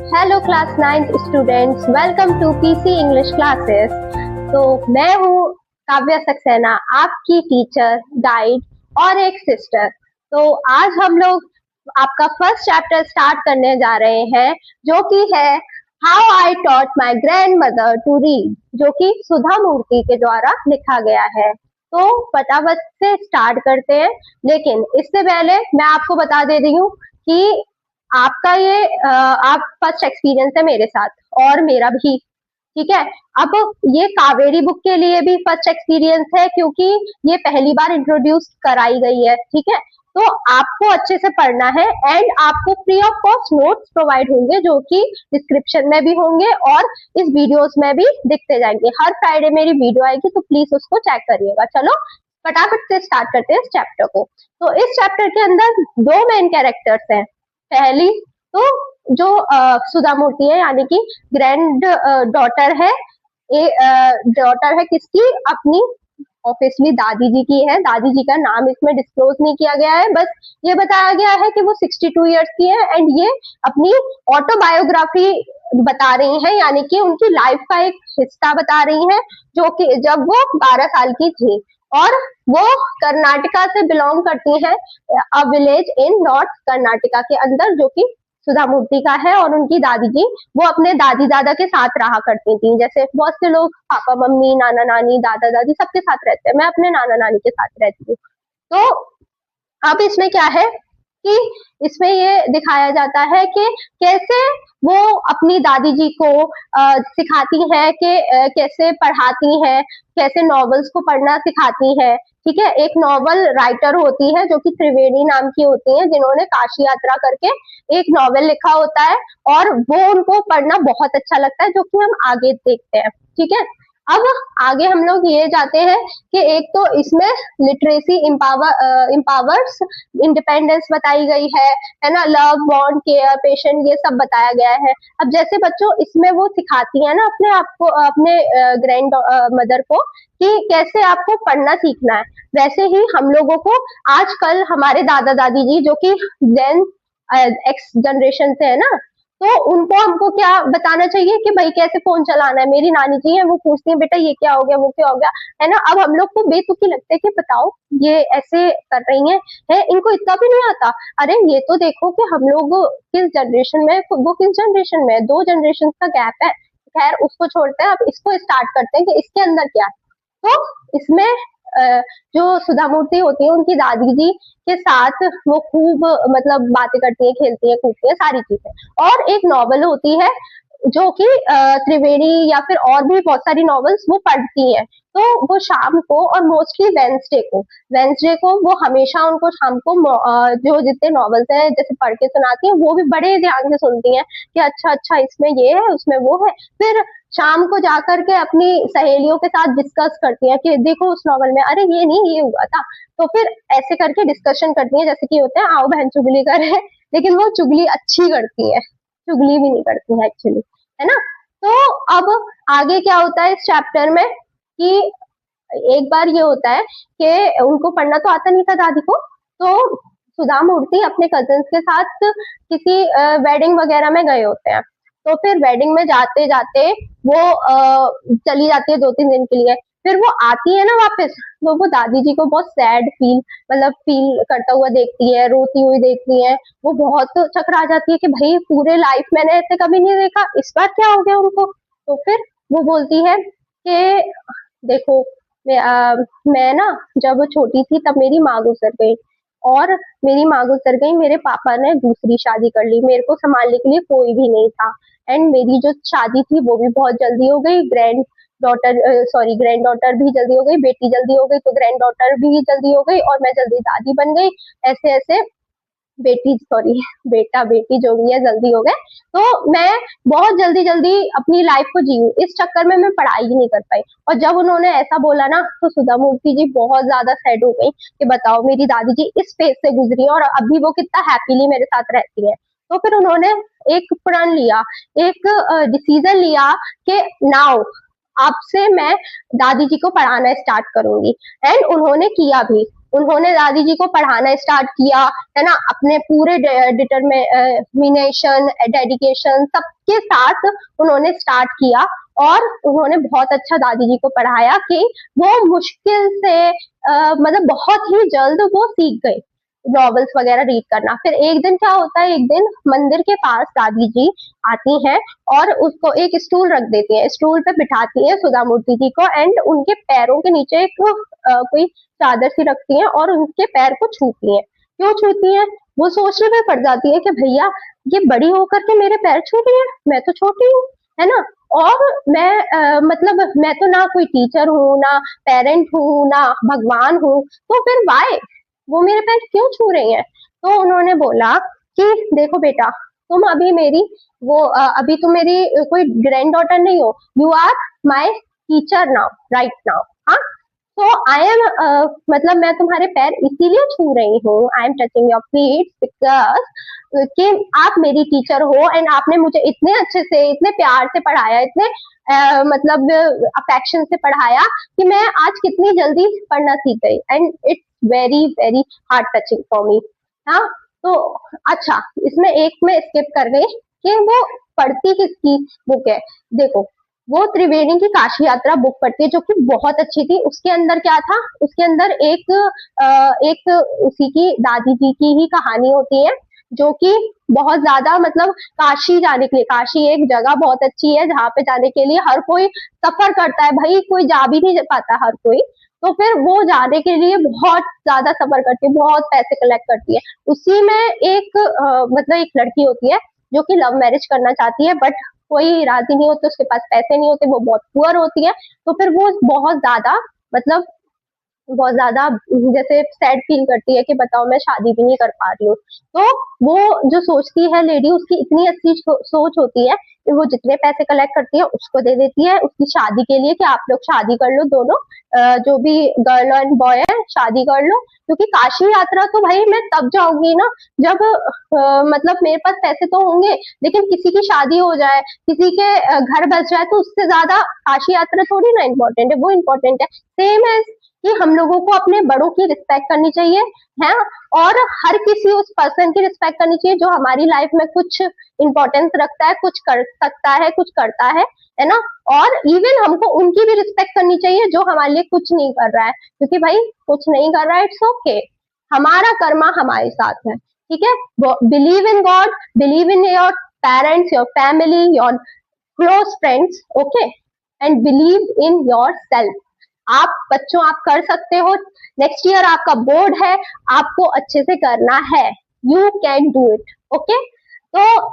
Hello class 9th students, welcome to PC English classes. तो मैं हूँ काव्या सक्सेना, आपकी टीचर, गाइड और एक सिस्टर। तो आज हम लोग आपका फर्स्ट चैप्टर स्टार्ट करने जा रहे हैं, जो कि है how I taught my grandmother to read, जो कि सुधा मूर्ति के द्वारा लिखा गया है। तो फटाफट से स्टार्ट करते हैं, लेकिन इससे पहले मैं आपको बता दे रही हूँ कि आपका ये आप फर्स्ट एक्सपीरियंस है मेरे साथ और मेरा भी, ठीक है। अब ये कावेरी बुक के लिए भी फर्स्ट एक्सपीरियंस है, क्योंकि ये पहली बार इंट्रोड्यूस कराई गई है, ठीक है। तो आपको अच्छे से पढ़ना है एंड आपको free of cost notes provide होंगे, जो कि डिस्क्रिप्शन में भी होंगे और इस वीडियोस में भी दिखते जाएंगे। हर फ्राइडे मेरी वीडियो आएगी, तो प्लीज उसको चेक करिएगा। चलो फटाफट से स्टार्ट करते हैं इस चैप्टर को। तो इस चैप्टर के अंदर दो मेन कैरेक्टर्स हैं। पहली तो जो सुधा मूर्ति है, यानी कि ग्रैंड डॉटर है, डॉटर है किसकी, अपनी ऑब्वियसली दादी जी की है। दादी जी का नाम इसमें डिस्क्लोज नहीं किया गया है, बस ये बताया गया है कि वो 62 इयर्स की है एंड ये अपनी ऑटोबायोग्राफी बता रही हैं, यानी कि उनकी लाइफ का एक हिस्सा बता रही हैं, जो कि जब वो 12 साल की थी और वो कर्नाटका से बिलोंग करती हैं, a village in north Karnataka के अंदर, जो कि सुधा मूर्ति का है। और उनकी दादी जी वो अपने दादी दादा के साथ रहा करती थी। जैसे बहुत से लोग पापा मम्मी नाना नानी दादा दादी सबके साथ रहते हैं, मैं अपने नाना नानी के साथ रहती हूँ। तो अब इसमें क्या है कि इसमें ये दिखाया जाता है कि कैसे वो अपनी दादी जी को सिखाती हैं कि कैसे पढ़ाती हैं, कैसे नॉवेल्स को पढ़ना सिखाती हैं, ठीक है। एक नॉवल राइटर होती है जो कि त्रिवेणी नाम की होती है, जिन्होंने काशी यात्रा करके एक नॉवेल लिखा होता है और वो उनको पढ़ना बहुत अच्छा लगता है, जो कि हम आगे देखते हैं, ठीक है। अब आगे हम लोग ये जाते हैं कि एक तो इसमें लिटरेसी इम्पावर्स इंडिपेंडेंस बताई गई है ना, लव बॉन्ड केयर पेशेंट ये सब बताया गया है। अब जैसे बच्चों इसमें वो सिखाती है ना अपने आप को, अपने ग्रैंड मदर को, कि कैसे आपको पढ़ना सीखना है, वैसे ही हम लोगों को आजकल हमारे दादा दादी जी जो कि जेन एक्स जनरेशन से है ना, तो उनको हमको क्या बताना चाहिए कि भाई कैसे फोन चलाना है। मेरी नानी जी है, वो पूछती है बेटा ये क्या हो गया वो क्या हो गया, है ना। अब हम लोग को बेतुकी लगता है कि बताओ ये ऐसे कर रही है, इनको इतना भी नहीं आता। अरे ये तो देखो कि हम लोग किस जनरेशन में, वो किस जनरेशन में, 2 जनरेशन का गैप है। खैर उसको छोड़ते हैं, अब इसको स्टार्ट करते हैं कि इसके अंदर क्या है। तो इसमें जो सुधा मूर्ति होती है उनकी दादी जी के साथ वो खूब मतलब बातें करती है, खेलती है, कूदती है, सारी चीजें। और एक नॉवल होती है जो कि त्रिवेणी या फिर और भी बहुत सारी नॉवेल्स वो पढ़ती है। तो वो शाम को और मोस्टली वेंसडे को वो हमेशा उनको शाम को जो जितने नॉवेल्स हैं जैसे पढ़ के सुनाती हैं, वो भी बड़े ध्यान से सुनती हैं कि अच्छा अच्छा इसमें ये है उसमें वो है। फिर शाम को जाकर के अपनी सहेलियों के साथ डिस्कस करती हैं कि देखो उस नॉवल में अरे ये नहीं ये हुआ था। तो फिर ऐसे करके डिस्कशन करती हैं, जैसे कि होते हैं आओ बहन चुगली करे, लेकिन वो चुगली अच्छी करती है, चुगली भी नहीं करती है एक्चुअली, है ना। तो अब आगे क्या होता है इस चैप्टर में कि एक बार ये होता है कि उनको पढ़ना तो आता नहीं था दादी को, तो सुधा मूर्ति अपने कजिन्स के साथ किसी वेडिंग वगैरह में गए होते हैं। तो फिर वेडिंग में जाते जाते वो चली जाती है 2-3 दिन के लिए। फिर वो आती है ना वापस, तो वो दादी जी को बहुत सैड फील करता हुआ देखती है, रोती हुई देखती है। वो बहुत चकरा जाती है कि भाई पूरे लाइफ मैंने ऐसे कभी नहीं देखा, इस बार क्या हो गया उनको। तो फिर वो बोलती है कि देखो मैं ना जब छोटी थी तब मेरी माँ गुजर गई, और मेरी माँ गुजर गई, मेरे पापा ने दूसरी शादी कर ली, मेरे को संभालने के लिए कोई भी नहीं था। एंड मेरी जो शादी थी वो भी बहुत जल्दी हो गई, ग्रैंड डॉटर भी जल्दी हो गई, बेटी जल्दी हो गई, तो ग्रैंड डॉटर भी जल्दी हो गई और मैं जल्दी दादी बन गई। ऐसे ऐसे बेटा बेटी जो भी है जल्दी हो गए। तो मैं बहुत जल्दी जल्दी अपनी लाइफ को जी, इस चक्कर में मैं पढ़ाई ही नहीं कर पाई। और जब उन्होंने ऐसा बोला ना, तो सुधा मूर्ति जी बहुत ज्यादा सैड हो गई कि बताओ मेरी दादी जी इस फेज से गुजरी और अभी वो कितना हैप्पीली मेरे साथ रहती है। तो फिर उन्होंने एक प्रण लिया, एक डिसीजन लिया कि नाउ अब से मैं दादी जी को पढ़ाना स्टार्ट करूंगी। एंड उन्होंने किया भी। उन्होंने दादी जी को पढ़ाना स्टार्ट किया, है ना, अपने पूरे डिटर्मिनेशन, डेडिकेशन सबके साथ उन्होंने स्टार्ट किया और उन्होंने बहुत अच्छा दादी जी को पढ़ाया कि वो मुश्किल से मतलब बहुत ही जल्द वो सीख गए नॉवेल्स वगैरह रीड करना। फिर एक दिन क्या होता है, एक दिन मंदिर के पास दादी जी आती हैं और उसको एक स्टूल रख देती हैं, स्टूल पे बिठाती हैं सुधा मूर्ति जी को एंड उनके पैरों के नीचे एक कोई चादर सी रखती हैं और उनके पैर को छूती हैं। क्यों छूती हैं? वो सोचने में पड़ जाती है कि भैया ये बड़ी होकर के मेरे पैर छू रही है, मैं तो छोटी हूँ, है ना, और मैं मतलब मैं तो ना कोई टीचर हूँ, ना पेरेंट हूँ, ना भगवान हूँ, तो फिर वाई वो मेरे पैर क्यों छू रही हैं? तो उन्होंने बोला कि देखो बेटा, तुम अभी मेरी अभी तुम मेरी कोई ग्रैंड डॉटर नहीं हो, you are my teacher now, right now. हाँ, तो आई एम मतलब मैं तुम्हारे पैर इसीलिए छू रही हूँ, I am touching your feet because कि आप मेरी टीचर हो एंड आपने मुझे इतने अच्छे से, इतने प्यार से पढ़ाया, इतने मतलब अफेक्शन से पढ़ाया कि मैं आज कितनी जल्दी पढ़ना सीख गई and it's very very heart touching for me. हाँ, तो अच्छा, इसमें एक में स्किप कर गई कि वो पढ़ती किसकी बुक है। देखो, वो त्रिवेणी की काशी यात्रा बुक पढ़ती है जो कि बहुत अच्छी थी। उसके अंदर क्या था, उसके अंदर एक उसी की दादी जी की ही कहानी होती है जो कि बहुत ज्यादा मतलब काशी जाने के लिए, काशी एक जगह बहुत अच्छी है जहाँ पे जाने के लिए हर कोई सफर करता है, भाई कोई जा भी नहीं पाता हर कोई, तो फिर वो जाने के लिए बहुत ज्यादा सफर करती है, बहुत पैसे कलेक्ट करती है। उसी में एक मतलब एक लड़की होती है जो कि लव मैरिज करना चाहती है बट कोई राजी नहीं होते, उसके पास पैसे नहीं होते, वो बहुत पुअर होती है, तो फिर वो बहुत ज्यादा मतलब बहुत ज्यादा जैसे सैड फील करती है कि बताओ मैं शादी भी नहीं कर पा रही हूँ। तो वो जो सोचती है लेडी, उसकी इतनी अच्छी सोच होती है कि वो जितने पैसे कलेक्ट करती है उसको दे देती है उसकी शादी के लिए कि आप लोग शादी कर लो दोनों, जो भी गर्ल एंड बॉय है शादी कर लो, क्योंकि काशी यात्रा तो भाई मैं तब जाऊंगी ना जब मतलब मेरे पास पैसे तो होंगे, लेकिन किसी की शादी हो जाए, किसी के घर बस जाए, तो उससे ज्यादा काशी यात्रा थोड़ी ना इम्पोर्टेंट है, वो इम्पोर्टेंट है। सेम है कि हम लोगों को अपने बड़ों की रिस्पेक्ट करनी चाहिए, है, और हर किसी उस पर्सन की रिस्पेक्ट करनी चाहिए जो हमारी लाइफ में कुछ इंपॉर्टेंस रखता है, कुछ कर सकता है, कुछ करता है ना, और इवन हमको उनकी भी रिस्पेक्ट करनी चाहिए जो हमारे लिए कुछ नहीं कर रहा है, क्योंकि भाई कुछ नहीं कर रहा है, इट्स ओके, हमारा कर्मा हमारे साथ है, ठीक है। Believe in God, believe in your parents, your family, your close friends, okay, and believe in your self. आप बच्चों आप कर सकते हो, नेक्स्ट ईयर आपका बोर्ड है, आपको अच्छे से करना है, you can do it, okay. तो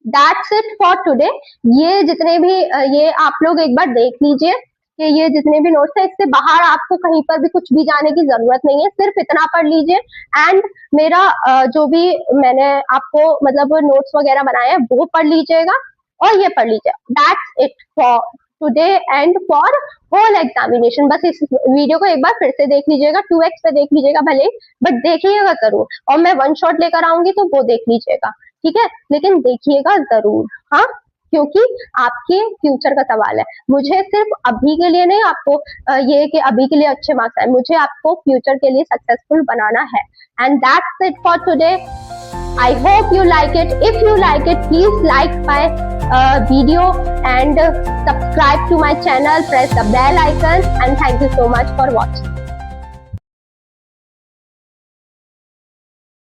दैट्स इट फॉर टुडे। ये जितने भी ये आप लोग एक बार देख लीजिए कि ये जितने भी नोट्स है, इससे बाहर आपको कहीं पर भी कुछ भी जाने की जरूरत नहीं है, सिर्फ इतना पढ़ लीजिए एंड मेरा जो भी मैंने आपको मतलब नोट्स वगैरह बनाए हैं वो पढ़ लीजिएगा और ये पढ़ लीजिए। That's it for today and for whole examination. बस इस वीडियो को एक बार फिर से देख लीजिएगा, 2x पे देख लीजिएगा भले, बट देखिएगा जरूर, और मैं वन शॉट लेकर आऊंगी तो वो देख लीजिएगा, ठीक है, लेकिन देखिएगा जरूर, हाँ, क्योंकि आपके फ्यूचर का सवाल है। मुझे सिर्फ अभी के लिए नहीं, आपको ये कि अभी के लिए अच्छे मार्क्स आए, मुझे आपको फ्यूचर के लिए सक्सेसफुल बनाना है। And that's it for today. I hope you like it. If you like it, please like my video and subscribe to my channel, press the bell icon, and thank you so much for watching.